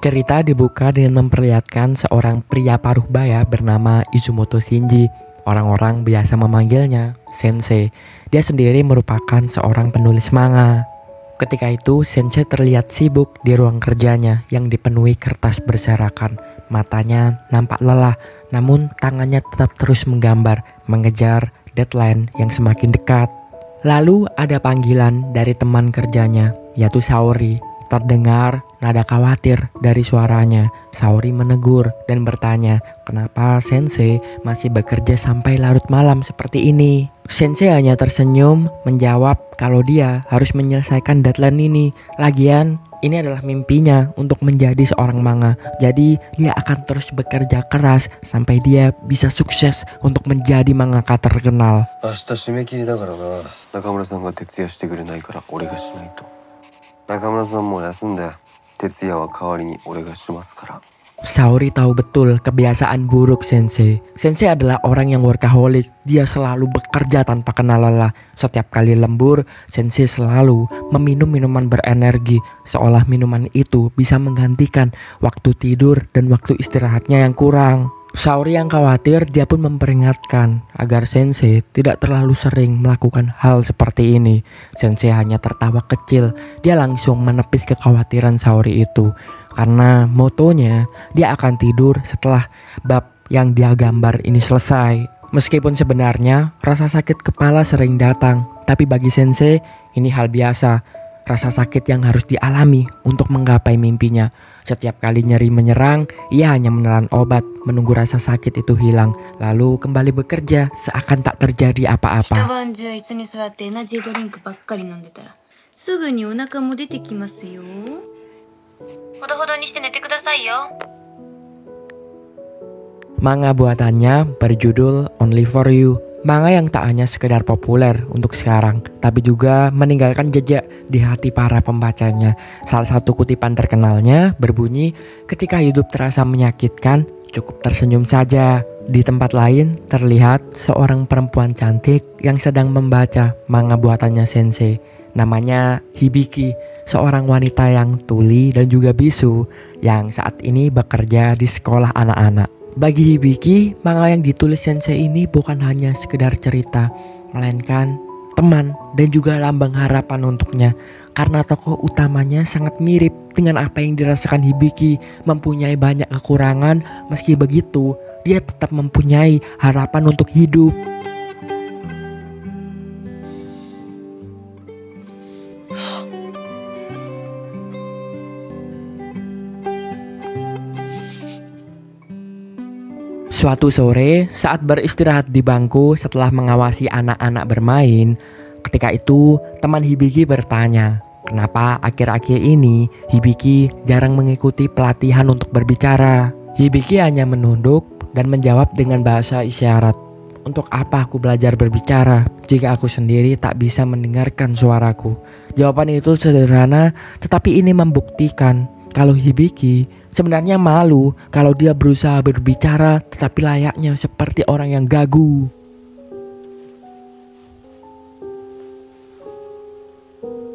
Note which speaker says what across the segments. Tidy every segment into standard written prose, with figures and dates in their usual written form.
Speaker 1: Cerita dibuka dengan memperlihatkan seorang pria paruh baya bernama Izumoto Shinji. Orang-orang biasa memanggilnya Sensei. Dia sendiri merupakan seorang penulis manga. Ketika itu, Sensei terlihat sibuk di ruang kerjanya yang dipenuhi kertas berserakan. Matanya nampak lelah, namun tangannya tetap terus menggambar, mengejar deadline yang semakin dekat. Lalu ada panggilan dari teman kerjanya, yaitu Saori. Terdengar nada khawatir dari suaranya. Saori menegur dan bertanya, kenapa Sensei masih bekerja sampai larut malam seperti ini? Sensei hanya tersenyum menjawab kalau dia harus menyelesaikan deadline ini. Lagian, ini adalah mimpinya untuk menjadi seorang manga. Jadi dia akan terus bekerja keras sampai dia bisa sukses untuk menjadi mangaka terkenal.
Speaker 2: 明日締め切りだからな。中村さんが徹夜してくれないから俺がしないと。中村さんも休んで、徹夜は代わりに俺がしますから。
Speaker 1: Saori tahu betul kebiasaan buruk Sensei. Sensei adalah orang yang workaholic. Dia selalu bekerja tanpa kenal lelah. Setiap kali lembur, Sensei selalu meminum minuman berenergi, seolah minuman itu bisa menggantikan waktu tidur dan waktu istirahatnya yang kurang. Saori yang khawatir, dia pun memperingatkan agar Sensei tidak terlalu sering melakukan hal seperti ini. Sensei hanya tertawa kecil. Dia langsung menepis kekhawatiran Saori itu. Karena motonya, dia akan tidur setelah bab yang dia gambar ini selesai. Meskipun sebenarnya rasa sakit kepala sering datang, tapi bagi Sensei ini hal biasa. Rasa sakit yang harus dialami untuk menggapai mimpinya. Setiap kali nyeri menyerang, ia hanya menelan obat, menunggu rasa sakit itu hilang, lalu kembali bekerja seakan tak terjadi apa-apa.
Speaker 3: 一晩中椅子に座ってエナジードリンクばっかり飲んでたらすぐにお腹も出てきますよ。ほどほどにして寝てくださいよ。
Speaker 1: Manga buatannya berjudul Only For You. Manga yang tak hanya sekedar populer untuk sekarang, tapi juga meninggalkan jejak di hati para pembacanya. Salah satu kutipan terkenalnya berbunyi, ketika hidup terasa menyakitkan, cukup tersenyum saja. Di tempat lain terlihat seorang perempuan cantik yang sedang membaca manga buatannya Sensei. Namanya Hibiki, seorang wanita yang tuli dan juga bisu yang saat ini bekerja di sekolah anak-anak. Bagi Hibiki, manga yang ditulis Sensei ini bukan hanya sekedar cerita, melainkan teman dan juga lambang harapan untuknya. Karena tokoh utamanya sangat mirip dengan apa yang dirasakan Hibiki, mempunyai banyak kekurangan, meski begitu dia tetap mempunyai harapan untuk hidup. Suatu sore, saat beristirahat di bangku setelah mengawasi anak-anak bermain, ketika itu teman Hibiki bertanya, kenapa akhir-akhir ini Hibiki jarang mengikuti pelatihan untuk berbicara. Hibiki hanya menunduk dan menjawab dengan bahasa isyarat. Untuk apa aku belajar berbicara jika aku sendiri tak bisa mendengarkan suaraku? Jawaban itu sederhana, tetapi ini membuktikan kalau Hibiki sebenarnya malu kalau dia berusaha berbicara tetapi layaknya seperti orang yang gagu.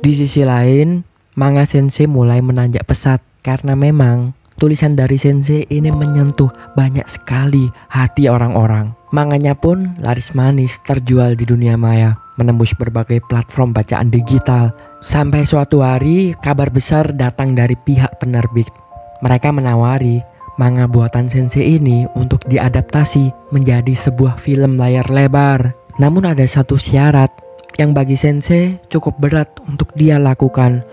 Speaker 1: Di sisi lain, manga Sensei mulai menanjak pesat karena memang tulisan dari Sensei ini menyentuh banyak sekali hati orang-orang. Manganya pun laris manis terjual di dunia maya, menembus berbagai platform bacaan digital. Sampai suatu hari kabar besar datang dari pihak penerbit. Mereka menawari manga buatan Sensei ini untuk diadaptasi menjadi sebuah film layar lebar. Namun ada satu syarat yang bagi Sensei cukup berat untuk dia lakukan.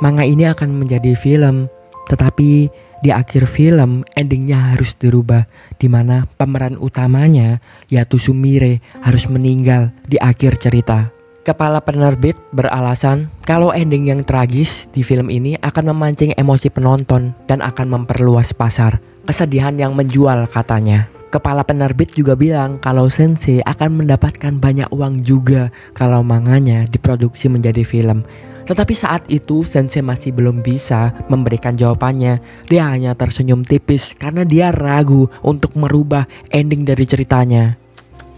Speaker 1: Manga ini akan menjadi film, tetapi di akhir film endingnya harus dirubah, di mana pemeran utamanya yaitu Sumire harus meninggal di akhir cerita. Kepala penerbit beralasan kalau ending yang tragis di film ini akan memancing emosi penonton dan akan memperluas pasar. Kesedihan yang menjual katanya. Kepala penerbit juga bilang kalau Sensei akan mendapatkan banyak uang juga kalau manganya diproduksi menjadi film. Tetapi saat itu Sensei masih belum bisa memberikan jawabannya. Dia hanya tersenyum tipis karena dia ragu untuk merubah ending dari ceritanya.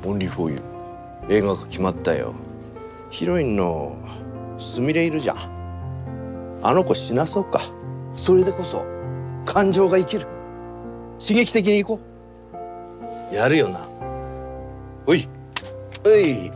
Speaker 2: Only For You 映画が決まったよ。ヒロインの
Speaker 4: すみれいるじゃん。あの子死なそうか。それでこそ感情が生きる。刺激的にいこう。やるよな。おい、おい。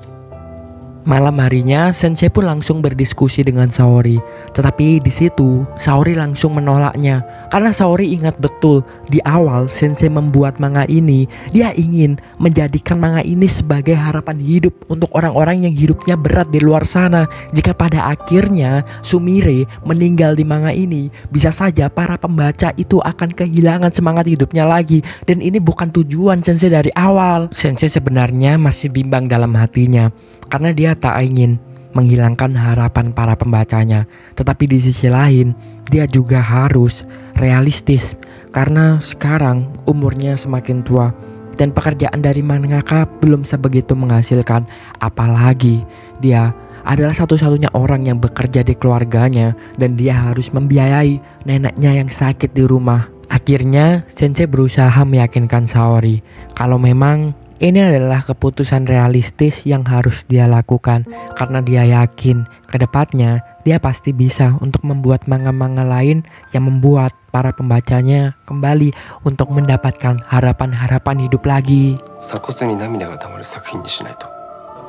Speaker 1: Malam harinya, Sensei pun langsung berdiskusi dengan Saori. Tetapi di situ, Saori langsung menolaknya. Karena Saori ingat betul, di awal Sensei membuat manga ini, dia ingin menjadikan manga ini sebagai harapan hidup untuk orang-orang yang hidupnya berat di luar sana. Jika pada akhirnya Sumire meninggal di manga ini, bisa saja para pembaca itu akan kehilangan semangat hidupnya lagi. Dan ini bukan tujuan Sensei dari awal. Sensei sebenarnya masih bimbang dalam hatinya, karena dia tak ingin menghilangkan harapan para pembacanya. Tetapi di sisi lain, dia juga harus realistis, karena sekarang umurnya semakin tua dan pekerjaan dari mangaka belum sebegitu menghasilkan. Apalagi dia adalah satu-satunya orang yang bekerja di keluarganya dan dia harus membiayai neneknya yang sakit di rumah. Akhirnya Sensei berusaha meyakinkan Saori kalau memang ini adalah keputusan realistis yang harus dia lakukan, karena dia yakin ke depannya dia pasti bisa untuk membuat manga-manga lain yang membuat para pembacanya kembali untuk mendapatkan harapan-harapan hidup lagi.
Speaker 2: 鎖骨に涙がたまる作品にしないと。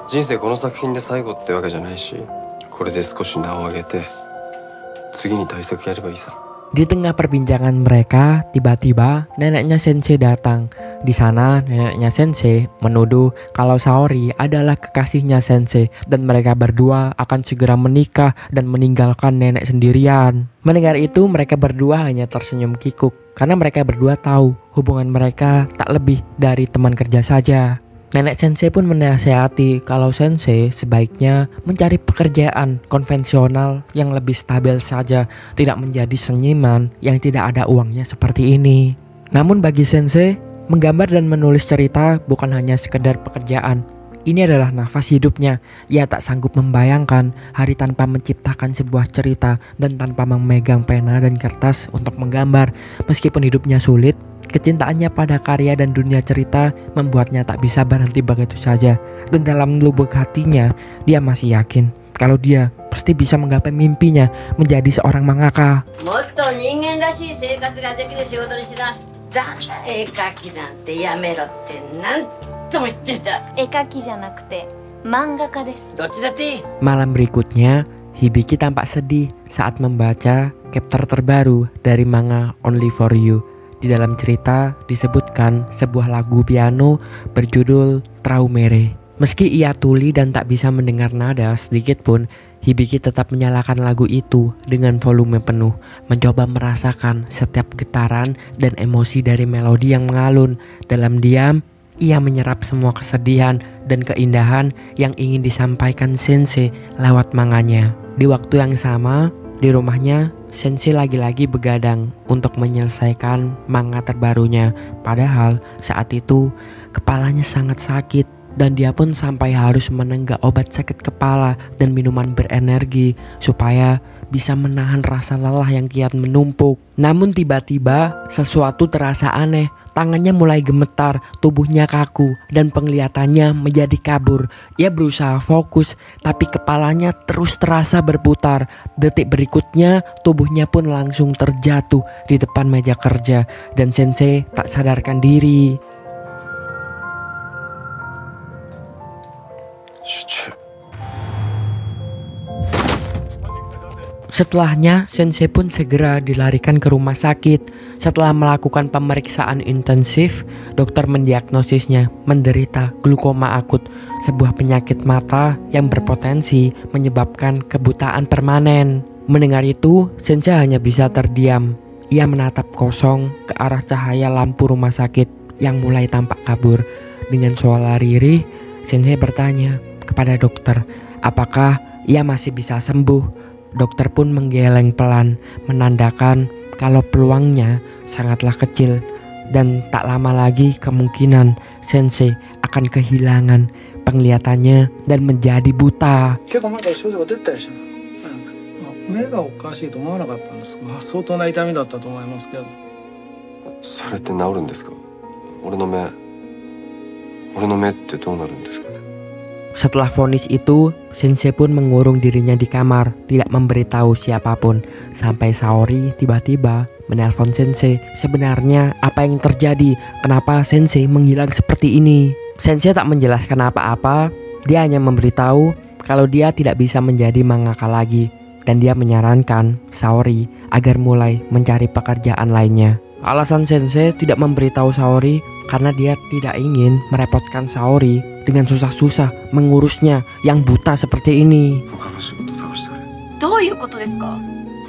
Speaker 2: 人生この作品で最後ってわけじゃないし、これで少し名を上げて次に大作やればいいさ。
Speaker 1: Di tengah perbincangan mereka, tiba-tiba neneknya Sensei datang. Di sana, neneknya Sensei menuduh kalau Saori adalah kekasihnya Sensei dan mereka berdua akan segera menikah dan meninggalkan nenek sendirian. Mendengar itu, mereka berdua hanya tersenyum kikuk karena mereka berdua tahu hubungan mereka tak lebih dari teman kerja saja. Nenek Sensei pun menasihati kalau Sensei sebaiknya mencari pekerjaan konvensional yang lebih stabil saja, tidak menjadi seniman yang tidak ada uangnya seperti ini. Namun bagi Sensei, menggambar dan menulis cerita bukan hanya sekedar pekerjaan. Ini adalah nafas hidupnya. Ia tak sanggup membayangkan hari tanpa menciptakan sebuah cerita dan tanpa memegang pena dan kertas untuk menggambar. Meskipun hidupnya sulit, kecintaannya pada karya dan dunia cerita membuatnya tak bisa berhenti begitu saja. Dan dalam lubuk hatinya, dia masih yakin kalau dia pasti bisa menggapai mimpinya menjadi seorang mangaka.
Speaker 3: 絵描きじゃなくて漫画家です。
Speaker 1: Malam berikutnya, Hibiki tampak sedih saat membaca chapter terbaru dari manga Only for You. Di dalam cerita disebutkan sebuah lagu piano berjudul Traumere. Meski ia tuli dan tak bisa mendengar nada sedikit pun, Hibiki tetap menyalakan lagu itu dengan volume penuh, mencoba merasakan setiap getaran dan emosi dari melodi yang mengalun. Dalam diam, ia menyerap semua kesedihan dan keindahan yang ingin disampaikan Sensei lewat manganya. Di waktu yang sama, di rumahnya, Sensei lagi-lagi begadang untuk menyelesaikan manga terbarunya. Padahal saat itu kepalanya sangat sakit dan dia pun sampai harus menenggak obat sakit kepala dan minuman berenergi supaya bisa menahan rasa lelah yang kian menumpuk. Namun tiba-tiba sesuatu terasa aneh. Tangannya mulai gemetar, tubuhnya kaku, dan penglihatannya menjadi kabur. Ia berusaha fokus, tapi kepalanya terus terasa berputar. Detik berikutnya, tubuhnya pun langsung terjatuh di depan meja kerja, dan Sensei tak sadarkan diri. Setelahnya, Sensei pun segera dilarikan ke rumah sakit. Setelah melakukan pemeriksaan intensif, dokter mendiagnosisnya menderita glaukoma akut, sebuah penyakit mata yang berpotensi menyebabkan kebutaan permanen. Mendengar itu, Sensei hanya bisa terdiam. Ia menatap kosong ke arah cahaya lampu rumah sakit yang mulai tampak kabur. Dengan suara lirih, Sensei bertanya kepada dokter, apakah ia masih bisa sembuh? Dokter pun menggeleng pelan, menandakan kalau peluangnya sangatlah kecil dan tak lama lagi kemungkinan Sensei akan kehilangan penglihatannya dan menjadi buta.
Speaker 5: 目がおかしいと思わなかったんですが、相当な痛みだったと思いますけど。
Speaker 2: それって治るんですか？俺の目ってどうなるんですかね？
Speaker 1: Setelah vonis itu, Sensei pun mengurung dirinya di kamar, tidak memberitahu siapapun. Sampai Saori tiba-tiba menelpon Sensei. Sebenarnya apa yang terjadi? Kenapa Sensei menghilang seperti ini? Sensei tak menjelaskan apa-apa. Dia hanya memberitahu kalau dia tidak bisa menjadi mangaka lagi. Dan dia menyarankan Saori agar mulai mencari pekerjaan lainnya. Alasan Sensei tidak memberitahu Saori karena dia tidak ingin merepotkan Saori dengan susah-susah mengurusnya yang buta seperti ini.
Speaker 2: 他の仕事探してくれ。
Speaker 3: どういうことですか？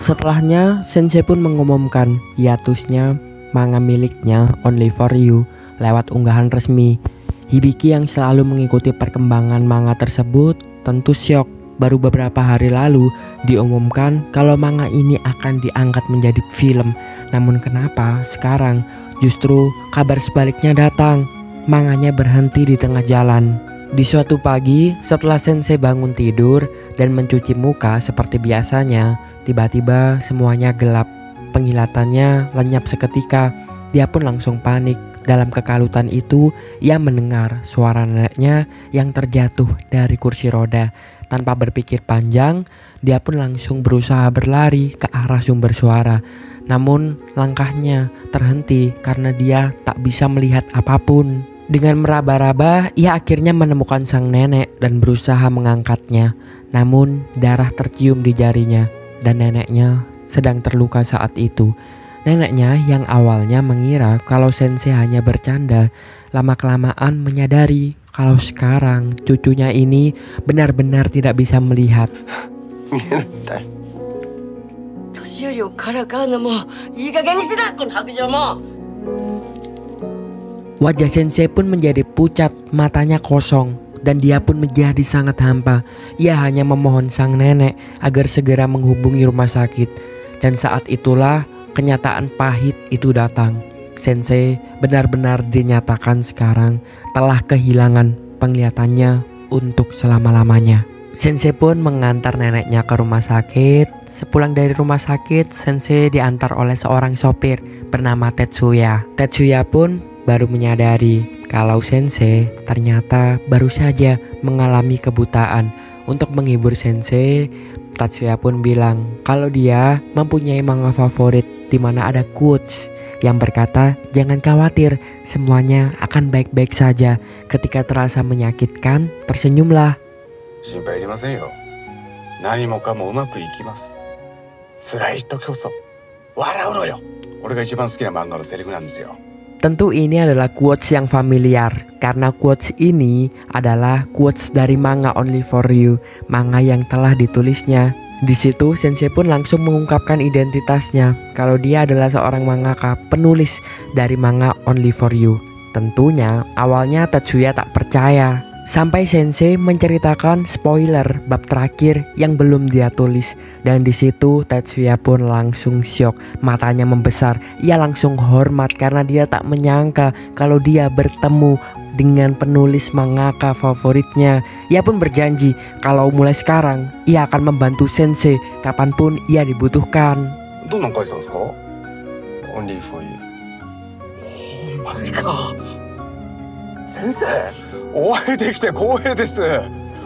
Speaker 1: Setelahnya, Sensei pun mengumumkan hiatusnya manga miliknya Only for You lewat unggahan resmi. Hibiki yang selalu mengikuti perkembangan manga tersebut tentu syok. Baru beberapa hari lalu diumumkan kalau manga ini akan diangkat menjadi film. Namun kenapa sekarang justru kabar sebaliknya datang? Manganya berhenti di tengah jalan. Di suatu pagi setelah Sensei bangun tidur dan mencuci muka seperti biasanya, tiba-tiba semuanya gelap. Penglihatannya lenyap seketika. Dia pun langsung panik. Dalam kekalutan itu, ia mendengar suara neneknya yang terjatuh dari kursi roda. Tanpa berpikir panjang, dia pun langsung berusaha berlari ke arah sumber suara. Namun langkahnya terhenti karena dia tak bisa melihat apapun. Dengan meraba-raba, ia akhirnya menemukan sang nenek dan berusaha mengangkatnya. Namun darah tercium di jarinya dan neneknya sedang terluka saat itu. Neneknya yang awalnya mengira kalau Sensei hanya bercanda, lama-kelamaan menyadari kalau sekarang cucunya ini benar-benar tidak bisa melihat.
Speaker 2: 見えないんだよ。
Speaker 6: 年寄りをからかうのもいい加減にしろこの白状も。
Speaker 1: Wajah Sensei pun menjadi pucat, matanya kosong, dan dia pun menjadi sangat hampa. Ia hanya memohon sang nenek agar segera menghubungi rumah sakit. Dan saat itulah kenyataan pahit itu datang. Sensei benar-benar dinyatakan sekarang telah kehilangan penglihatannya untuk selama-lamanya. Sensei pun mengantar neneknya ke rumah sakit. Sepulang dari rumah sakit, Sensei diantar oleh seorang sopir bernama Tetsuya. Tetsuya pun baru menyadari kalau Sensei ternyata baru saja mengalami kebutaan. Untuk menghibur Sensei, Tetsuya pun bilang kalau dia mempunyai manga favorit di mana ada quotes yang berkata, jangan khawatir, semuanya akan baik-baik saja. Ketika terasa menyakitkan, tersenyumlah.
Speaker 7: 心配いりませんよ。何もかもうまくいきます。辛い時こそ笑うのよ。俺が一番好きな漫画のセリフなんですよ。
Speaker 1: Tentu ini adalah quotes yang familiar karena quotes ini adalah quotes dari manga Only for You, manga yang telah ditulisnya. Di situ Sensei pun langsung mengungkapkan identitasnya kalau dia adalah seorang mangaka penulis dari manga Only for You. Tentunya awalnya Tetsuya tak percaya sampai Sensei menceritakan spoiler bab terakhir yang belum dia tulis, dan di situ Tetsuya pun langsung syok, matanya membesar. Ia langsung hormat karena dia tak menyangka kalau dia bertemu dengan penulis mangaka favoritnya. Ia pun berjanji kalau mulai sekarang ia akan membantu Sensei kapanpun ia dibutuhkan.
Speaker 7: どんなん書いてたんですか？
Speaker 2: Only for you.
Speaker 7: お前か。先生、お会いできて光栄です。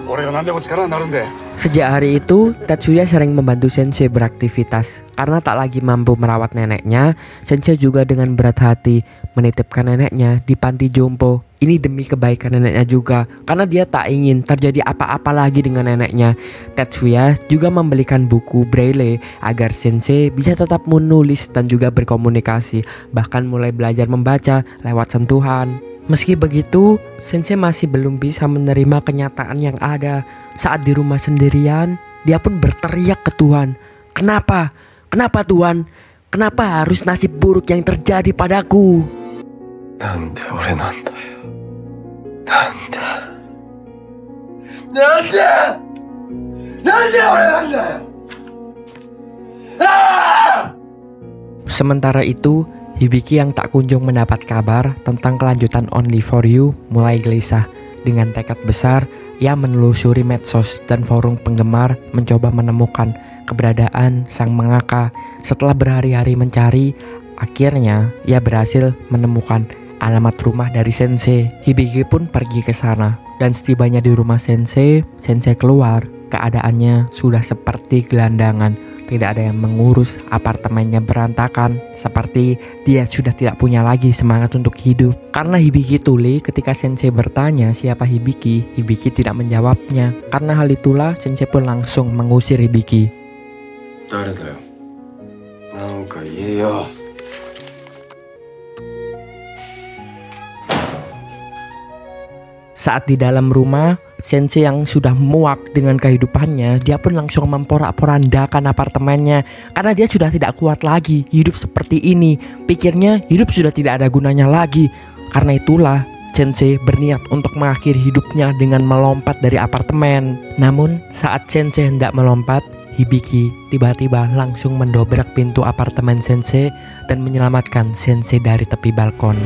Speaker 7: 俺が何でも力になるんで。
Speaker 1: Sejak hari itu, Tetsuya sering membantu Sensei beraktivitas. Karena tak lagi mampu merawat neneknya, Sensei juga dengan berat hati menitipkan neneknya di panti jompo. Ini demi kebaikan neneknya juga, karena dia tak ingin terjadi apa-apa lagi dengan neneknya. Tetsuya juga membelikan buku braille agar Sensei bisa tetap menulis dan juga berkomunikasi, bahkan mulai belajar membaca lewat sentuhan. Meski begitu, Sensei masih belum bisa menerima kenyataan yang ada. Saat di rumah sendirian, dia pun berteriak ke Tuhan. Kenapa? Kenapa Tuhan? Kenapa harus nasib buruk yang terjadi padaku?
Speaker 2: なんで俺なんだよ。なんで。
Speaker 4: なんでなんで俺なんだよ。
Speaker 1: Sementara itu, Hibiki yang tak kunjung mendapat kabar tentang kelanjutan Only for You mulai gelisah. Dengan tekad besar, ia menelusuri medsos dan forum penggemar mencoba menemukan keberadaan sang mangaka. Setelah berhari-hari mencari, akhirnya ia berhasil menemukan alamat rumah dari Sensei. Hibiki pun pergi ke sana. Dan setibanya di rumah Sensei, Sensei keluar. Keadaannya sudah seperti gelandangan. Tidak ada yang mengurus, apartemennya berantakan. Seperti dia sudah tidak punya lagi semangat untuk hidup. Karena Hibiki tuli, ketika Sensei bertanya siapa Hibiki, Hibiki tidak menjawabnya. Karena hal itulah Sensei pun langsung mengusir Hibiki.
Speaker 2: 誰だよ。なんか言えよ。
Speaker 1: Saat di dalam rumah, Sensei yang sudah muak dengan kehidupannya, dia pun langsung memporak-porandakan apartemennya. Karena dia sudah tidak kuat lagi hidup seperti ini. Pikirnya hidup sudah tidak ada gunanya lagi. Karena itulah Sensei berniat untuk mengakhiri hidupnya dengan melompat dari apartemen. Namun saat Sensei hendak melompat, Hibiki tiba-tiba langsung mendobrak pintu apartemen Sensei dan menyelamatkan Sensei dari tepi balkon.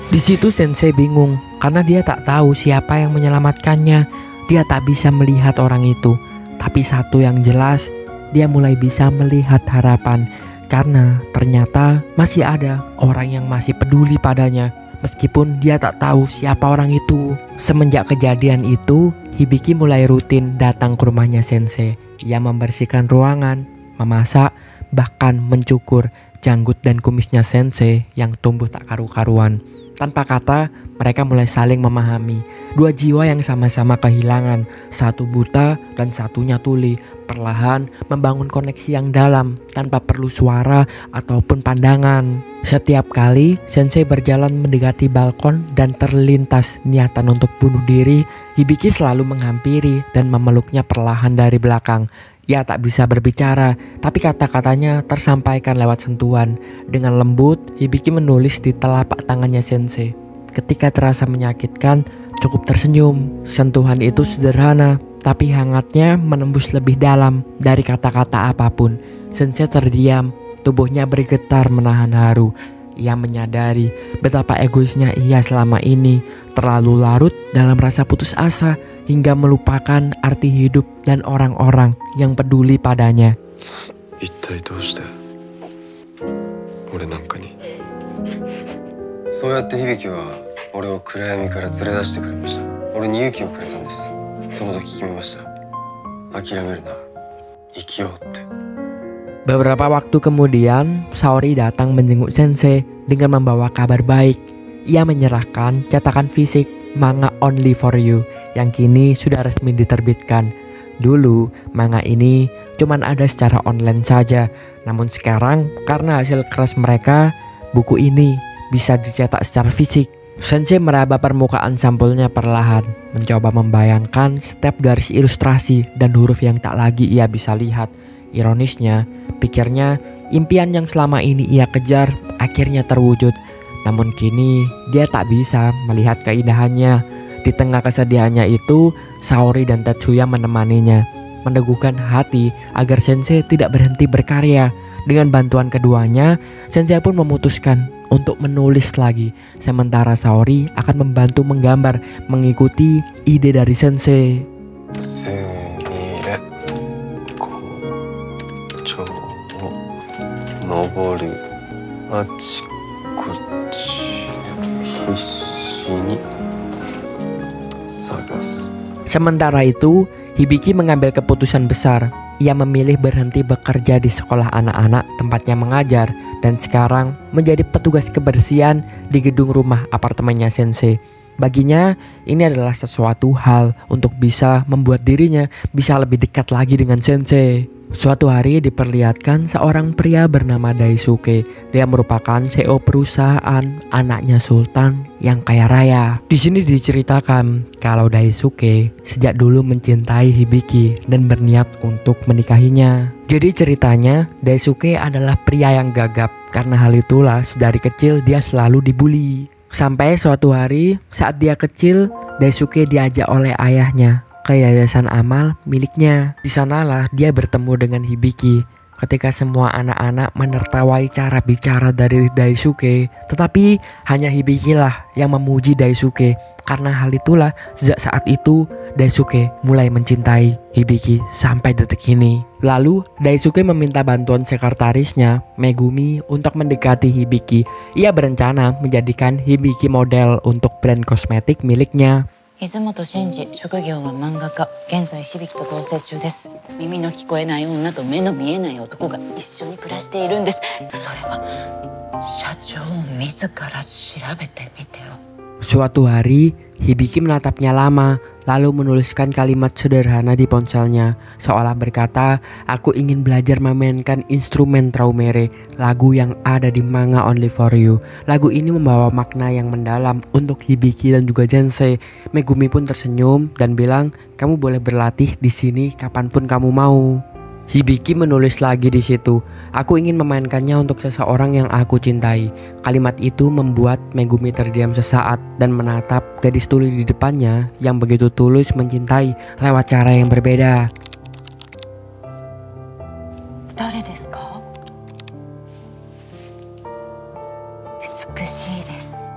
Speaker 1: Di situ Sensei bingung karena dia tak tahu siapa yang menyelamatkannya. Dia tak bisa melihat orang itu. Tapi satu yang jelas, dia mulai bisa melihat harapan karena ternyata masih ada orang yang masih peduli padanya. Meskipun dia tak tahu siapa orang itu. Semenjak kejadian itu, Hibiki mulai rutin datang ke rumahnya Sensei. Ia membersihkan ruangan, memasak, bahkan mencukur janggut dan kumisnya Sensei yang tumbuh tak karu-karuan. Tanpa kata, mereka mulai saling memahami. Dua jiwa yang sama-sama kehilangan, satu buta dan satunya tuli, perlahan membangun koneksi yang dalam tanpa perlu suara ataupun pandangan. Setiap kali Sensei berjalan mendekati balkon dan terlintas niatan untuk bunuh diri, Hibiki selalu menghampiri dan memeluknya perlahan dari belakang. Ia tak bisa berbicara, tapi kata-katanya tersampaikan lewat sentuhan. Dengan lembut, Hibiki menulis di telapak tangannya Sensei. Ketika terasa menyakitkan, cukup tersenyum. Sentuhan itu sederhana, tapi hangatnya menembus lebih dalam dari kata-kata apapun. Sensei terdiam, tubuhnya bergetar menahan haru. Ia menyadari betapa egoisnya ia selama ini, terlalu larut dalam rasa putus asa hingga melupakan arti hidup dan orang-orang yang peduli padanya.
Speaker 2: 一体どうして俺なんかに。そうやって響は俺を暗闇から連れ出してくれました。俺に勇気をくれたんです。その時決めました。諦めるな、生きようって。
Speaker 1: Beberapa waktu kemudian, Saori datang menjenguk Sensei dengan membawa kabar baik. Ia menyerahkan cetakan fisik manga Only for You yang kini sudah resmi diterbitkan. Dulu, manga ini cuman ada secara online saja. Namun sekarang, karena hasil keras mereka, buku ini bisa dicetak secara fisik. Sensei meraba permukaan sampulnya perlahan, mencoba membayangkan setiap garis ilustrasi dan huruf yang tak lagi ia bisa lihat. Ironisnya, pikirnya impian yang selama ini ia kejar akhirnya terwujud. Namun kini dia tak bisa melihat keindahannya. Di tengah kesedihannya itu, Saori dan Tetsuya menemaninya, meneguhkan hati agar Sensei tidak berhenti berkarya. Dengan bantuan keduanya, Sensei pun memutuskan untuk menulis lagi. Sementara Saori akan membantu menggambar mengikuti ide dari Sensei.
Speaker 2: 登るあちこち必死に探す.
Speaker 1: Sementara itu, Hibiki mengambil keputusan besar. Ia memilih berhenti bekerja di sekolah anak-anak tempatnya mengajar dan sekarang menjadi petugas kebersihan di gedung rumah apartemennya Sensei. Baginya, ini adalah sesuatu hal untuk bisa membuat dirinya bisa lebih dekat lagi dengan Sensei. Suatu hari diperlihatkan seorang pria bernama Daisuke. Dia merupakan CEO perusahaan anaknya Sultan yang kaya raya. Di sini diceritakan kalau Daisuke sejak dulu mencintai Hibiki dan berniat untuk menikahinya. Jadi ceritanya Daisuke adalah pria yang gagap. Karena hal itulah dari kecil dia selalu dibully. Sampai suatu hari saat dia kecil, Daisuke diajak oleh ayahnya ke yayasan amal miliknya. Di sanalah dia bertemu dengan Hibiki. ketika semua anak-anak menertawai cara bicara dari Daisuke, tetapi hanya Hibiki lah yang memuji Daisuke. Karena hal itulah sejak saat itu Daisuke mulai mencintai Hibiki sampai detik ini. Lalu Daisuke meminta bantuan sekretarisnya Megumi untuk mendekati Hibiki. Ia berencana menjadikan Hibiki model untuk brand kosmetik miliknya.
Speaker 8: 出本真二、職業は漫画家。現在響と同棲中です。耳の聞こえない女と目の見えない男が一緒に暮らしているんです。それは社長自ら調べてみてよ。
Speaker 1: Suatu hari, Hibiki menatapnya lama, lalu menuliskan kalimat sederhana di ponselnya, seolah berkata, aku ingin belajar memainkan instrumen Traumere, lagu yang ada di manga Only For You. Lagu ini membawa makna yang mendalam untuk Hibiki dan juga Jensei. Megumi pun tersenyum dan bilang, kamu boleh berlatih di sini kapanpun kamu mau. Hibiki menulis lagi di situ, aku ingin memainkannya untuk seseorang yang aku cintai. Kalimat itu membuat Megumi terdiam sesaat dan menatap gadis tuli di depannya yang begitu tulus mencintai lewat cara yang berbeda.
Speaker 8: 誰ですか? 美しいです。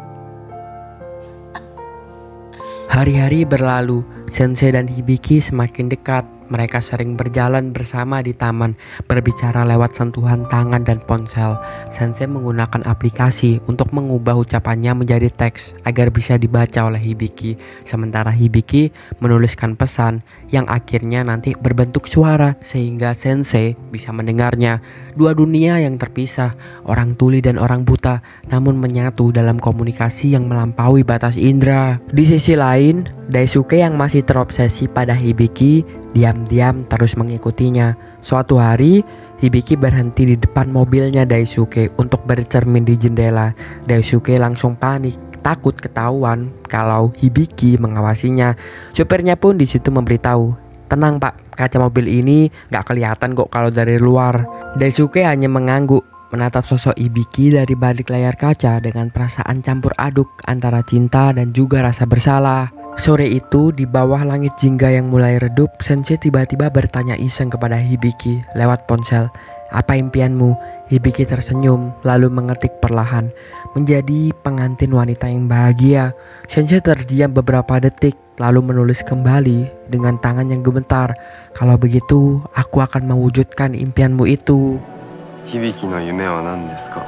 Speaker 1: Hari-hari berlalu, Sensei dan Hibiki semakin dekat. Mereka sering berjalan bersama di taman, berbicara lewat sentuhan tangan dan ponsel. Sensei menggunakan aplikasi untuk mengubah ucapannya menjadi teks agar bisa dibaca oleh Hibiki. Sementara Hibiki menuliskan pesan yang akhirnya nanti berbentuk suara sehingga Sensei bisa mendengarnya. Dua dunia yang terpisah, orang tuli dan orang buta, namun menyatu dalam komunikasi yang melampaui batas indera. Di sisi lain, Daisuke yang masih terobsesi pada Hibiki diam-diam terus mengikutinya. Suatu hari, Hibiki berhenti di depan mobilnya Daisuke untuk bercermin di jendela. Daisuke langsung panik, takut ketahuan kalau Hibiki mengawasinya. Supirnya pun di situ memberitahu, tenang pak, kaca mobil ini gak kelihatan kok kalau dari luar. Daisuke hanya mengangguk, menatap sosok Hibiki dari balik layar kaca dengan perasaan campur aduk antara cinta dan juga rasa bersalah. Sore itu, di bawah langit jingga yang mulai redup, Sensei tiba-tiba bertanya iseng kepada Hibiki lewat ponsel. Apa impianmu? Hibiki tersenyum, lalu mengetik perlahan. Menjadi pengantin wanita yang bahagia. Sensei terdiam beberapa detik, lalu menulis kembali dengan tangan yang gemetar. Kalau begitu, aku akan mewujudkan impianmu itu.
Speaker 2: Hibiki no yume wa nan desu ka?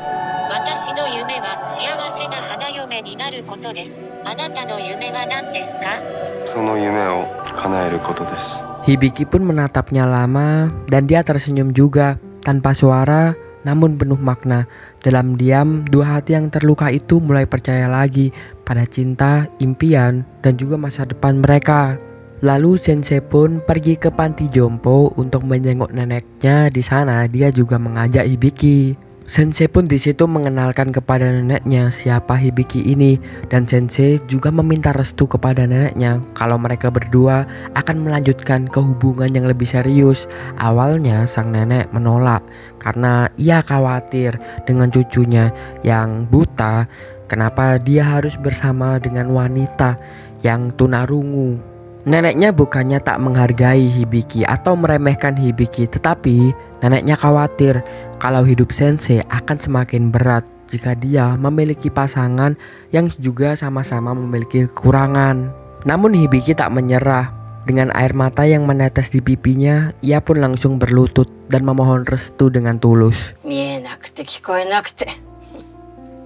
Speaker 8: 私の夢は幸せな花嫁になることです。あなたの夢は何ですか?
Speaker 2: その夢を叶えることです。
Speaker 1: Hibiki pun menatapnya lama dan dia tersenyum juga tanpa suara namun penuh makna. Dalam diam, dua hati yang terluka itu mulai percaya lagi pada cinta, impian, dan juga masa depan mereka. Lalu Sensei pun pergi ke panti jompo untuk menjenguk neneknya. Di sana dia juga mengajak Hibiki. Sensei pun di situ mengenalkan kepada neneknya siapa Hibiki ini, dan Sensei juga meminta restu kepada neneknya kalau mereka berdua akan melanjutkan ke hubungan yang lebih serius. Awalnya sang nenek menolak karena ia khawatir dengan cucunya yang buta. Kenapa dia harus bersama dengan wanita yang tunarungu? Neneknya bukannya tak menghargai Hibiki atau meremehkan Hibiki, tetapi neneknya khawatir kalau hidup Sensei akan semakin berat jika dia memiliki pasangan yang juga sama-sama memiliki kekurangan. Namun Hibiki tak menyerah. Dengan air mata yang menetes di pipinya, ia pun langsung berlutut dan memohon restu dengan tulus.
Speaker 6: 見えなくて聞こえなくて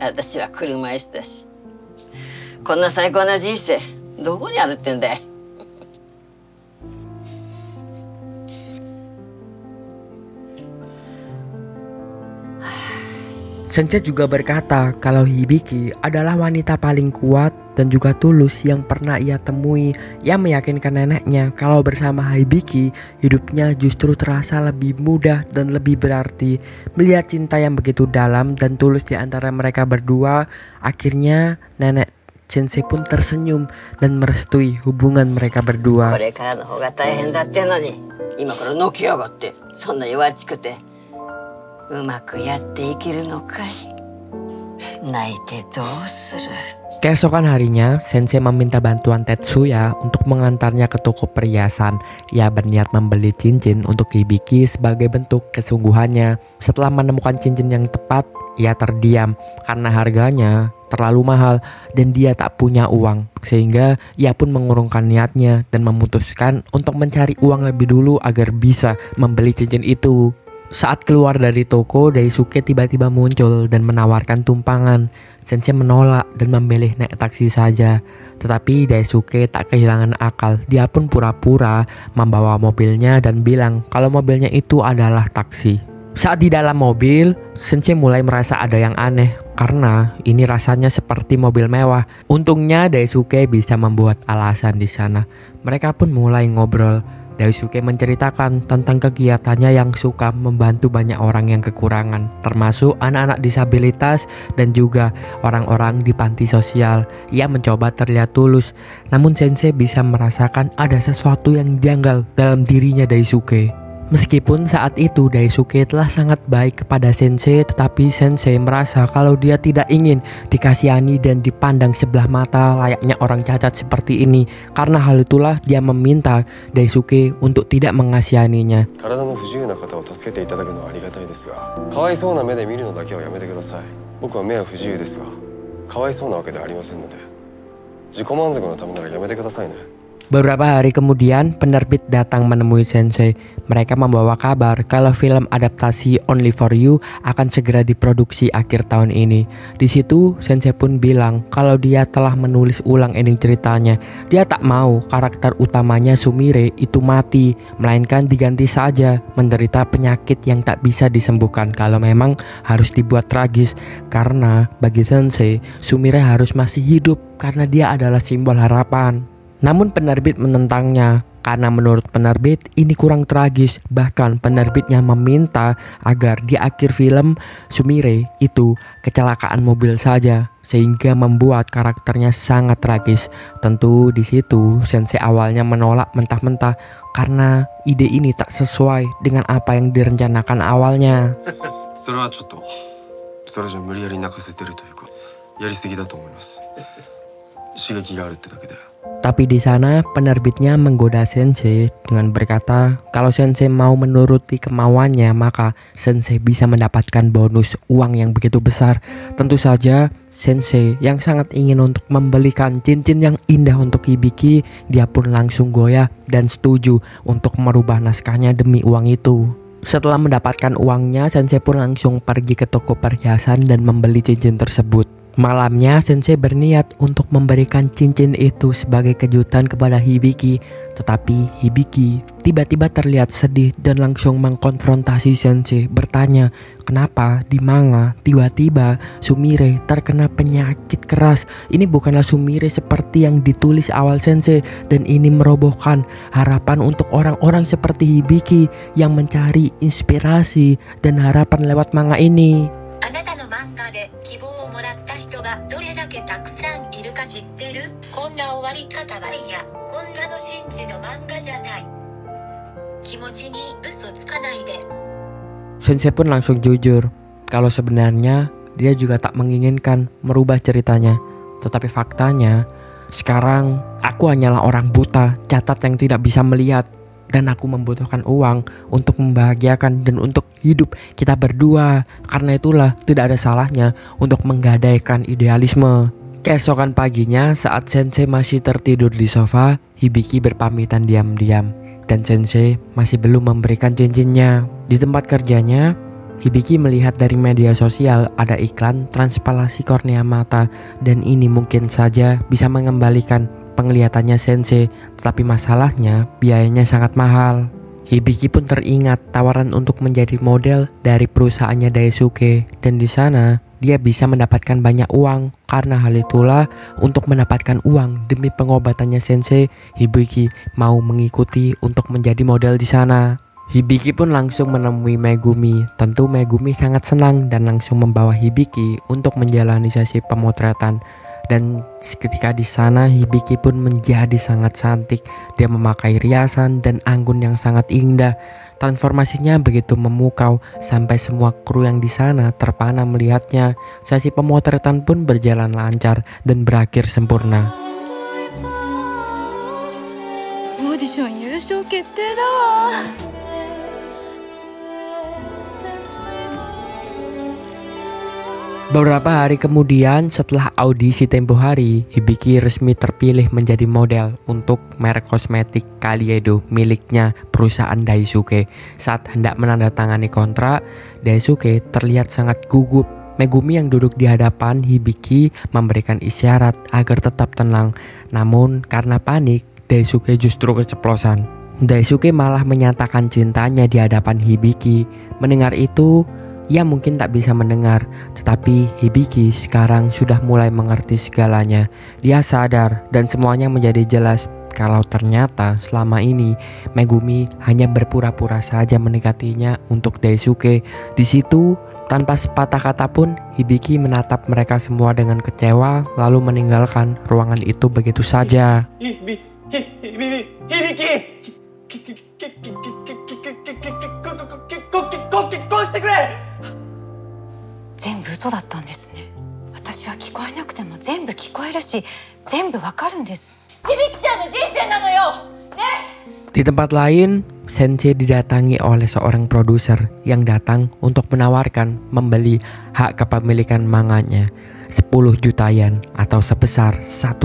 Speaker 6: 私は車椅子だしこんな最高な人生どこにあるってんだい
Speaker 1: Sensei juga berkata kalau Hibiki adalah wanita paling kuat dan juga tulus yang pernah ia temui. Ia meyakinkan neneknya kalau bersama Hibiki hidupnya justru terasa lebih mudah dan lebih berarti. Melihat cinta yang begitu dalam dan tulus di antara mereka berdua, akhirnya nenek Sensei pun tersenyum dan merestui hubungan mereka berdua.
Speaker 6: これからの方が大変だってのに今からのきやがってそんな弱っちくてうまくやっていけるのかい泣いてどうする
Speaker 1: Keesokan harinya, Sensei meminta bantuan Tetsuya untuk mengantarnya ke toko perhiasan. Ia berniat membeli cincin untuk Hibiki sebagai bentuk kesungguhannya. Setelah menemukan cincin yang tepat, ia terdiam karena harganya terlalu mahal dan dia tak punya uang. Sehingga ia pun mengurungkan niatnya dan memutuskan untuk mencari uang lebih dulu agar bisa membeli cincin itu. Saat keluar dari toko, Daisuke tiba-tiba muncul dan menawarkan tumpangan. Sensei menolak dan memilih naik taksi saja. Tetapi Daisuke tak kehilangan akal. Dia pun pura-pura membawa mobilnya dan bilang kalau mobilnya itu adalah taksi. Saat di dalam mobil, Sensei mulai merasa ada yang aneh karena ini rasanya seperti mobil mewah. Untungnya Daisuke bisa membuat alasan di sana. Mereka pun mulai ngobrol. Daisuke menceritakan tentang kegiatannya yang suka membantu banyak orang yang kekurangan, termasuk anak-anak disabilitas dan juga orang-orang di panti sosial. Ia mencoba terlihat tulus, namun Sensei bisa merasakan ada sesuatu yang janggal dalam dirinya Daisuke. Meskipun saat itu Daisuke telah sangat baik kepada Sensei, tetapi Sensei merasa kalau dia tidak ingin dikasihani dan dipandang sebelah mata layaknya orang cacat seperti ini. Karena hal itulah dia meminta Daisuke untuk tidak mengasihaninya.
Speaker 2: 体の不自由な方を助けていただくのはありがたいですが、かわいそうな目で見るのだけはやめてください。僕は目は不自由ですが、かわいそうなわけではありませんので、自己満足のためならやめてくださいね。
Speaker 1: Beberapa hari kemudian, penerbit datang menemui Sensei. Mereka membawa kabar kalau film adaptasi Only for You akan segera diproduksi akhir tahun ini. Di situ, Sensei pun bilang kalau dia telah menulis ulang ending ceritanya. Dia tak mau karakter utamanya Sumire itu mati, melainkan diganti saja menderita penyakit yang tak bisa disembuhkan kalau memang harus dibuat tragis. Karena bagi Sensei, Sumire harus masih hidup karena dia adalah simbol harapan. Namun penerbit menentangnya karena menurut penerbit ini kurang tragis. Bahkan penerbitnya meminta agar di akhir film Sumire itu kecelakaan mobil saja, sehingga membuat karakternya sangat tragis. Tentu di situ Sensei awalnya menolak mentah-mentah karena ide ini tak sesuai dengan apa yang direncanakan awalnya.
Speaker 2: それはちょっとそれじゃ無理やり泣かせてるというか、やりすぎだと思います。刺激があるってだけで。
Speaker 1: Tapi di sana penerbitnya menggoda Sensei dengan berkata kalau Sensei mau menuruti kemauannya maka Sensei bisa mendapatkan bonus uang yang begitu besar. Tentu saja Sensei yang sangat ingin untuk membelikan cincin yang indah untuk Hibiki, dia pun langsung goyah dan setuju untuk merubah naskahnya demi uang itu. Setelah mendapatkan uangnya, Sensei pun langsung pergi ke toko perhiasan dan membeli cincin tersebut. Malamnya Sensei berniat untuk memberikan cincin itu sebagai kejutan kepada Hibiki. Tetapi Hibiki tiba-tiba terlihat sedih dan langsung mengkonfrontasi Sensei, bertanya kenapa di manga tiba-tiba Sumire terkena penyakit keras. Ini bukanlah Sumire seperti yang ditulis awal Sensei, dan ini merobohkan harapan untuk orang-orang seperti Hibiki yang mencari inspirasi dan harapan lewat manga ini.
Speaker 9: あなたの漫画で希望をもらった人がどれだけたくさんいるか知ってる？こんな終わり方はいや、こんなの真珠の漫画じゃない。気持ちに嘘つかないで。
Speaker 1: Sensei pun langsung jujur kalau sebenarnya dia juga tak menginginkan merubah ceritanya. Tetapi faktanya sekarang aku hanyalah orang buta, catat yang tidak bisa melihat. Dan aku membutuhkan uang untuk membahagiakan dan untuk hidup kita berdua. Karena itulah tidak ada salahnya untuk menggadaikan idealisme. Keesokan paginya saat Sensei masih tertidur di sofa, Hibiki berpamitan diam-diam. Dan Sensei masih belum memberikan cincinnya. Di tempat kerjanya, Hibiki melihat dari media sosial ada iklan transplantasi kornea mata. Dan ini mungkin saja bisa mengembalikan penglihatannya Sensei, tetapi masalahnya biayanya sangat mahal. Hibiki pun teringat tawaran untuk menjadi model dari perusahaannya Daisuke, dan di sana dia bisa mendapatkan banyak uang. Karena hal itulah, untuk mendapatkan uang demi pengobatannya Sensei, Hibiki mau mengikuti untuk menjadi model di sana. Hibiki pun langsung menemui Megumi. Tentu Megumi sangat senang dan langsung membawa Hibiki untuk menjalani sesi pemotretan. Dan ketika di sana Hibiki pun menjadi sangat cantik. Dia memakai riasan dan anggun yang sangat indah. Transformasinya begitu memukau sampai semua kru yang di sana terpana melihatnya. Sesi pemotretan pun berjalan lancar dan berakhir sempurna.
Speaker 3: Audition 優勝決定だわ。
Speaker 1: Beberapa hari kemudian setelah audisi tempo hari, Hibiki resmi terpilih menjadi model untuk merek kosmetik Kaleido miliknya perusahaan Daisuke. Saat hendak menandatangani kontrak, Daisuke terlihat sangat gugup. Megumi yang duduk di hadapan Hibiki memberikan isyarat agar tetap tenang. Namun karena panik, Daisuke justru keceplosan. Daisuke malah menyatakan cintanya di hadapan Hibiki. Mendengar itu, ia mungkin tak bisa mendengar, tetapi Hibiki sekarang sudah mulai mengerti segalanya. Dia sadar dan semuanya menjadi jelas kalau ternyata selama ini Megumi hanya berpura-pura saja mendekatinya untuk Daisuke. Di situ, tanpa sepatah kata pun, Hibiki menatap mereka semua dengan kecewa lalu meninggalkan ruangan itu begitu saja. Di tempat lain, Sensei didatangi oleh seorang produser yang datang untuk menawarkan membeli hak kepemilikan manganya 10 juta yen atau sebesar 1,8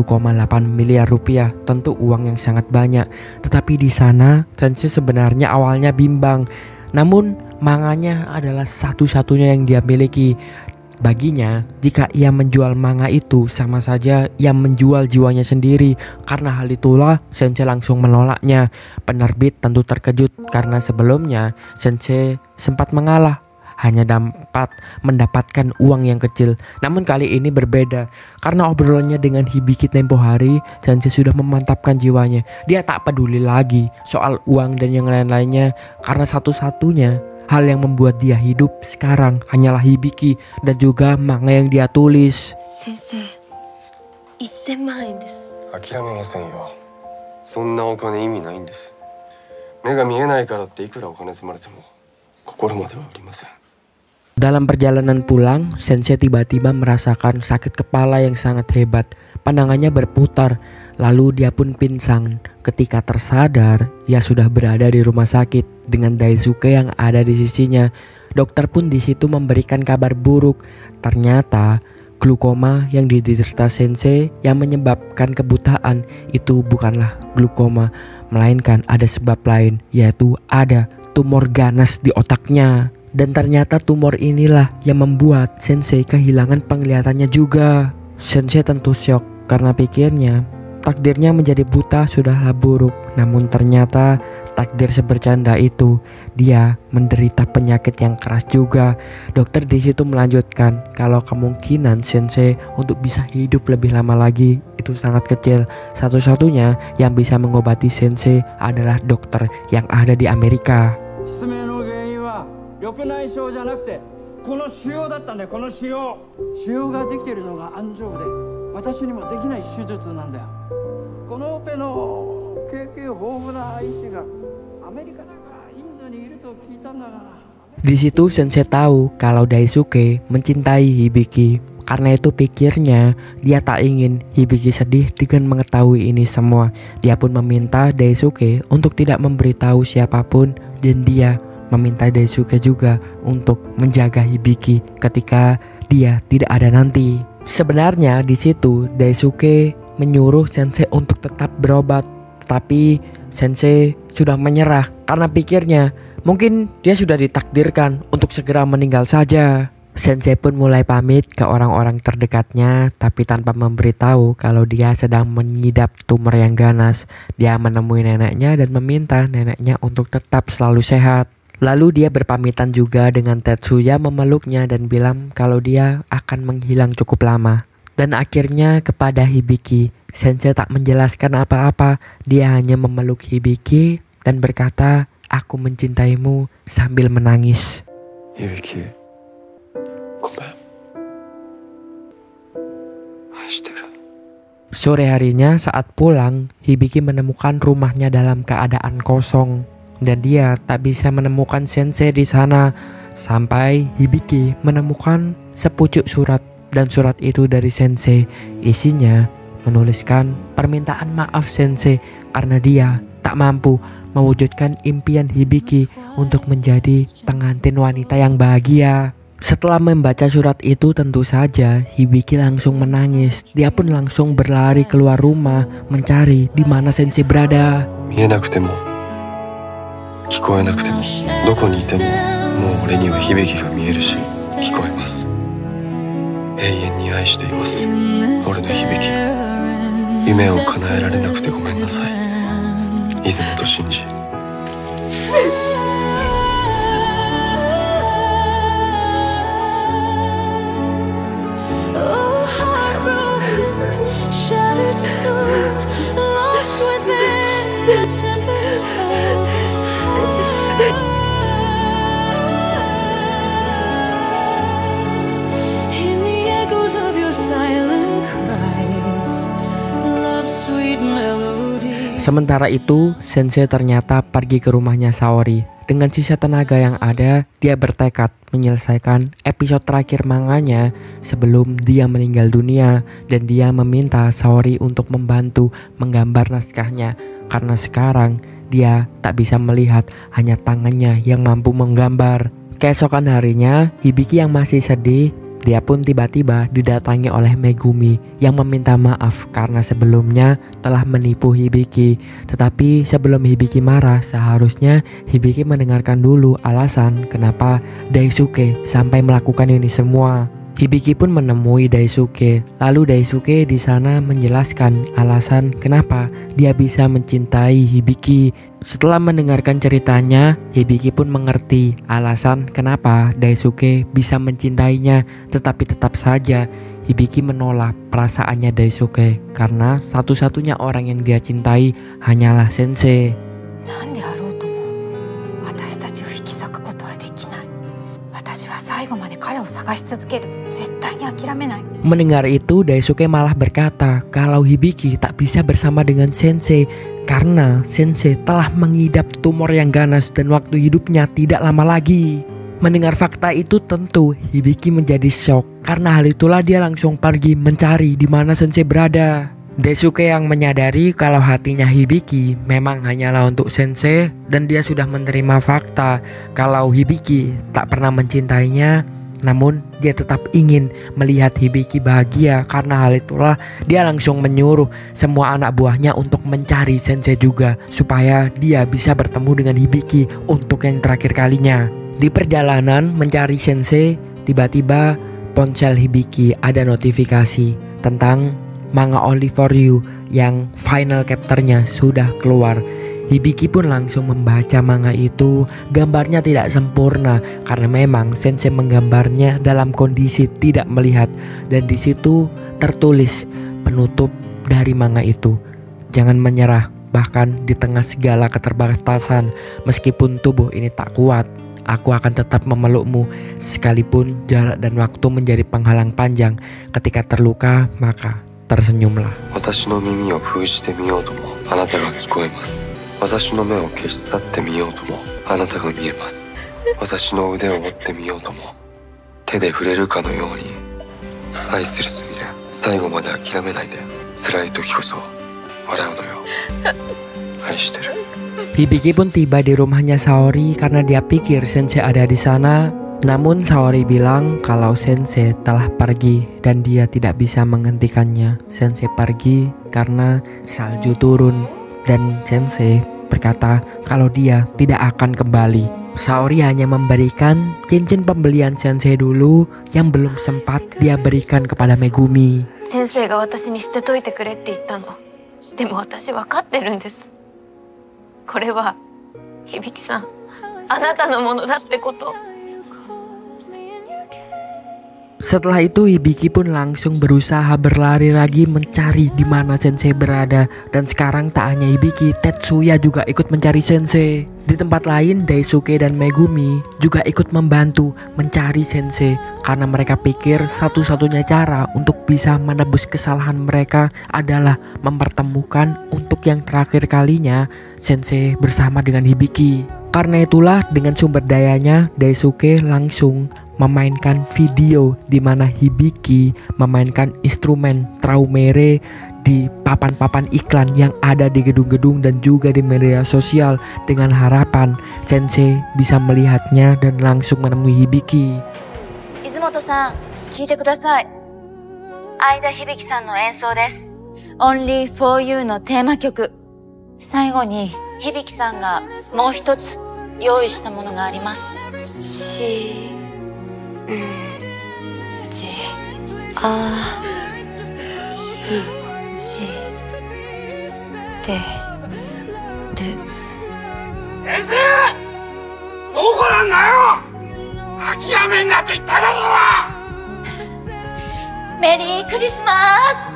Speaker 1: miliar rupiah. Tentu uang yang sangat banyak. Tetapi di sana Sensei sebenarnya awalnya bimbang. Namun manganya adalah satu-satunya yang dia miliki. Baginya, jika ia menjual manga itu sama saja ia menjual jiwanya sendiri. Karena hal itulah Sensei langsung menolaknya. Penerbit tentu terkejut karena sebelumnya Sensei sempat mengalah, hanya dapat mendapatkan uang yang kecil. Namun kali ini berbeda. Karena obrolannya dengan Hibiki tempo hari, Sensei sudah memantapkan jiwanya. Dia tak peduli lagi soal uang dan yang lain-lainnya. Karena satu-satunya hal yang membuat dia hidup sekarang hanyalah Hibiki dan juga manga yang dia tulis.
Speaker 3: Sensei, 1000万円です。
Speaker 2: 諦めませんよ。そんなお金意味ないんです。目が見えないからっていくらお金積まれても心までは売りません。
Speaker 1: Dalam perjalanan pulang, Sensei tiba-tiba merasakan sakit kepala yang sangat hebat. Pandangannya berputar, lalu dia pun pingsan. Ketika tersadar, ia sudah berada di rumah sakit dengan Daisuke yang ada di sisinya. Dokter pun di situ memberikan kabar buruk. Ternyata glukoma yang diderita Sensei yang menyebabkan kebutaan itu bukanlah glukoma, melainkan ada sebab lain, yaitu ada tumor ganas di otaknya. Dan ternyata tumor inilah yang membuat Sensei kehilangan penglihatannya juga. Sensei tentu syok karena pikirnya takdirnya menjadi buta sudahlah buruk. Namun ternyata takdir sebercanda itu, dia menderita penyakit yang keras juga. Dokter di situ melanjutkan kalau kemungkinan Sensei untuk bisa hidup lebih lama lagi itu sangat kecil. Satu-satunya yang bisa mengobati Sensei adalah dokter yang ada di Amerika.
Speaker 10: 緑内障じゃなくてこの腫瘍だったんだよ。この腫瘍ができているのが安城で私にもできない手術なんだよ。このオペの経験豊富な医師がアメリカだかインドにいると聞いたんだが。
Speaker 1: Di situ Sensei tahu kalau Daisuke mencintai Hibiki. Karena itu pikirnya dia tak ingin Hibiki sedih dengan mengetahui ini semua. Dia pun meminta Daisuke untuk tidak memberitahu siapapun dan dia meminta Daisuke juga untuk menjaga Hibiki ketika dia tidak ada nanti. Sebenarnya di situ Daisuke menyuruh Sensei untuk tetap berobat, tapi Sensei sudah menyerah karena pikirnya mungkin dia sudah ditakdirkan untuk segera meninggal saja. Sensei pun mulai pamit ke orang-orang terdekatnya, tapi tanpa memberitahu kalau dia sedang mengidap tumor yang ganas. Dia menemui neneknya dan meminta neneknya untuk tetap selalu sehat. Lalu dia berpamitan juga dengan Tetsuya memeluknya dan bilang kalau dia akan menghilang cukup lama. Dan akhirnya kepada Hibiki, Sensei tak menjelaskan apa-apa. Dia hanya memeluk Hibiki dan berkata, "Aku mencintaimu," sambil menangis.
Speaker 2: Hibiki, gomen. Aishiteru.
Speaker 1: Sore harinya saat pulang, Hibiki menemukan rumahnya dalam keadaan kosong. dan dia tak bisa menemukan sensei di sana sampai Hibiki menemukan sepucuk surat, dan surat itu dari sensei. Isinya menuliskan permintaan maaf sensei karena dia tak mampu mewujudkan impian Hibiki untuk menjadi pengantin wanita yang bahagia. Setelah membaca surat itu, tentu saja Hibiki langsung menangis. Dia pun langsung berlari keluar rumah mencari di mana sensei berada.
Speaker 2: 見えなくても聞こえなくてもどこにいてももう俺には響きが見えるし聞こえます。永遠に愛しています。俺の響き。夢を叶えられなくてごめんなさい。出雲と信じ。
Speaker 1: Sementara itu, sensei ternyata pergi ke rumahnya Saori. Dengan sisa tenaga yang ada, dia bertekad menyelesaikan episode terakhir manganya sebelum dia meninggal dunia, dan dia meminta Saori untuk membantu menggambar naskahnya karena sekarang dia tak bisa melihat, hanya tangannya yang mampu menggambar. Keesokan harinya, Hibiki yang masih sedih, dia pun tiba-tiba didatangi oleh Megumi yang meminta maaf karena sebelumnya telah menipu Hibiki. Tetapi sebelum Hibiki marah, seharusnya Hibiki mendengarkan dulu alasan kenapa Daisuke sampai melakukan ini semua. Hibiki pun menemui Daisuke. Lalu Daisuke di sana menjelaskan alasan kenapa dia bisa mencintai Hibiki. Setelah mendengarkan ceritanya, Hibiki pun mengerti alasan kenapa Daisuke bisa mencintainya. Tetapi tetap saja Hibiki menolak perasaannya Daisuke karena satu-satunya orang yang dia cintai hanyalah sensei. Mendengar itu, Daisuke malah berkata kalau Hibiki tak bisa bersama dengan sensei karena sensei telah mengidap tumor yang ganas dan waktu hidupnya tidak lama lagi. Mendengar fakta itu, tentu Hibiki menjadi shock. Karena hal itulah dia langsung pergi mencari di mana sensei berada. Daisuke yang menyadari kalau hatinya Hibiki memang hanyalah untuk sensei, dan dia sudah menerima fakta kalau Hibiki tak pernah mencintainya. Namun dia tetap ingin melihat Hibiki bahagia. Karena hal itulah dia langsung menyuruh semua anak buahnya untuk mencari sensei juga, supaya dia bisa bertemu dengan Hibiki untuk yang terakhir kalinya. Di perjalanan mencari sensei, tiba-tiba ponsel Hibiki ada notifikasi tentang manga Only For You yang final chapternya sudah keluar. Hibiki pun langsung membaca manga itu. Gambarnya tidak sempurna karena memang sensei menggambarnya dalam kondisi tidak melihat, dan di situ tertulis penutup dari manga itu, jangan menyerah bahkan di tengah segala keterbatasan. Meskipun tubuh ini tak kuat, aku akan tetap memelukmu sekalipun jarak dan waktu menjadi penghalang panjang. Ketika terluka, maka tersenyumlah.
Speaker 2: 私の耳を封じてみようともあなたが聞こえます。私の目を消し去ってみようともあなたが見えます。私の腕を折ってみようとも手で触れるかのように。愛するすみれ、最後まで諦めないで。辛い時こそ笑うのよ。愛してる。
Speaker 1: Hibiki pun tiba di rumahnya Saori karena dia pikir sensei ada di sana. Namun Saori bilang kalau sensei telah pergi dan dia tidak bisa menghentikannya. Sensei pergi karena salju turun, dan sensei berkata kalau dia tidak akan kembali. Saori hanya memberikan cincin pembelian sensei dulu yang belum sempat dia berikan kepada Megumi.
Speaker 3: Sensei ga watashi ni shite toite kure tte itta no. Demo watashi wakatteるんです。これは響さん、あなたのものだってこと。
Speaker 1: Setelah itu Hibiki pun langsung berusaha berlari lagi mencari di mana sensei berada. Dan sekarang tak hanya Hibiki, Tetsuya juga ikut mencari sensei. Di tempat lain Daisuke dan Megumi juga ikut membantu mencari sensei, karena mereka pikir satu-satunya cara untuk bisa menebus kesalahan mereka adalah mempertemukan untuk yang terakhir kalinya sensei bersama dengan Hibiki. Karena itulah dengan sumber dayanya Daisuke langsung memainkan video di mana Hibiki memainkan instrumen Traumere di papan-papan iklan yang ada di gedung-gedung dan juga di media sosial, dengan harapan sensei bisa melihatnya dan langsung menemui Hibiki.
Speaker 3: Izumoto-san, 聞いてください。相田響さんの演奏です。Only for You のテーマ曲。最後に響さんがもう一つ用意したものがあります。
Speaker 7: 先生、どこなんだよ。諦めんなって言っただろう。
Speaker 3: メリークリスマス。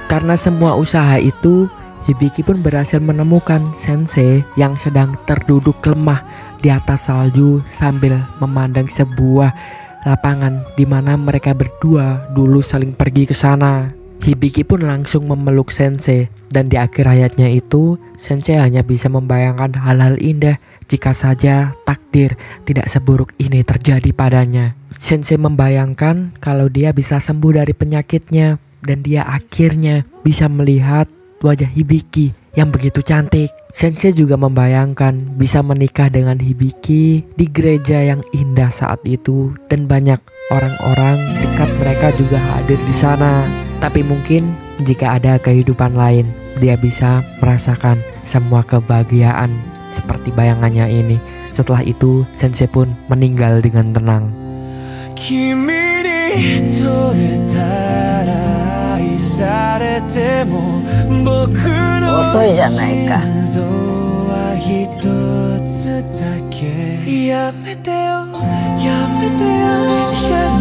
Speaker 1: Karena semua usaha itu, Hibiki pun berhasil menemukan sensei yang sedang terduduk lemah di atas salju sambil memandang sebuah lapangan di mana mereka berdua dulu saling pergi ke sana. Hibiki pun langsung memeluk sensei, dan di akhir hayatnya itu sensei hanya bisa membayangkan hal-hal indah jika saja takdir tidak seburuk ini terjadi padanya. Sensei membayangkan kalau dia bisa sembuh dari penyakitnya dan dia akhirnya bisa melihat wajah Hibiki yang begitu cantik. Sensei juga membayangkan bisa menikah dengan Hibiki di gereja yang indah saat itu, dan banyak orang-orang dekat mereka juga hadir di sana. Tapi mungkin jika ada kehidupan lain, dia bisa merasakan semua kebahagiaan seperti bayangannya ini. Setelah itu sensei pun meninggal dengan tenang.
Speaker 6: 遅いじゃないか。
Speaker 11: やめてよやめてよ優